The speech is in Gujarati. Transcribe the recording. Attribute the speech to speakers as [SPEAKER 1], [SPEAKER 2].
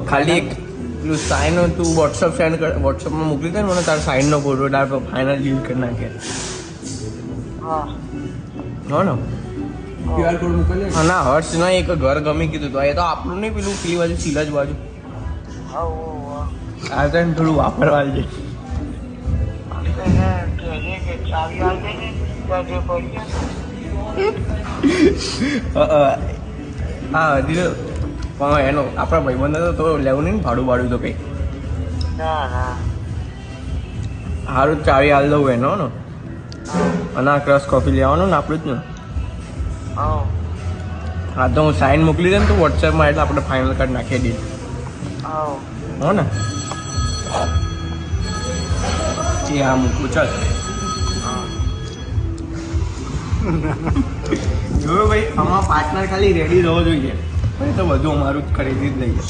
[SPEAKER 1] ખાલી એક પેલું સાઈન તું વોટ્સઅપમાં મોકલી દે ને મને તારા સાઈનનો ફોટો તાર ફાઇનલ ડીલ કરી નાખે
[SPEAKER 2] હા
[SPEAKER 1] હો ને
[SPEAKER 3] QR કોડ મોકલી
[SPEAKER 1] હા ના હર્ષ ના એક ઘર ગમી કીધું તો એ તો આપણું નહીં પેલું પેલી બાજુ સિલજ બાજુ
[SPEAKER 2] હા
[SPEAKER 1] આ તો એને થોડું વાપરવા છે
[SPEAKER 2] ચાવી આવી ને ત્યાં જે પડી
[SPEAKER 1] હા હજી પણ એનો આપણા ભાઈબંધ તો લેવું નહીં ને ભાડું તો કંઈ
[SPEAKER 2] ના ના
[SPEAKER 1] સારું ચાવી હાલ દઉં એનો ને અને આ ક્રશ કોફી લેવાનું ને આપણું જ ને
[SPEAKER 2] હા
[SPEAKER 1] હા તો હું સાઈન મોકલી દે ને તું વોટ્સએપમાં એટલે આપણે ફાઇનલ કાર્ડ નાખી દઈએ
[SPEAKER 2] હા
[SPEAKER 1] હો ને એ હા મૂકું ચાલ જોયું ભાઈ આમાં પાર્ટનર ખાલી રેડી રહેવો જોઈએ પછી તો બધું અમારું જ ખરીદી જ લઈએ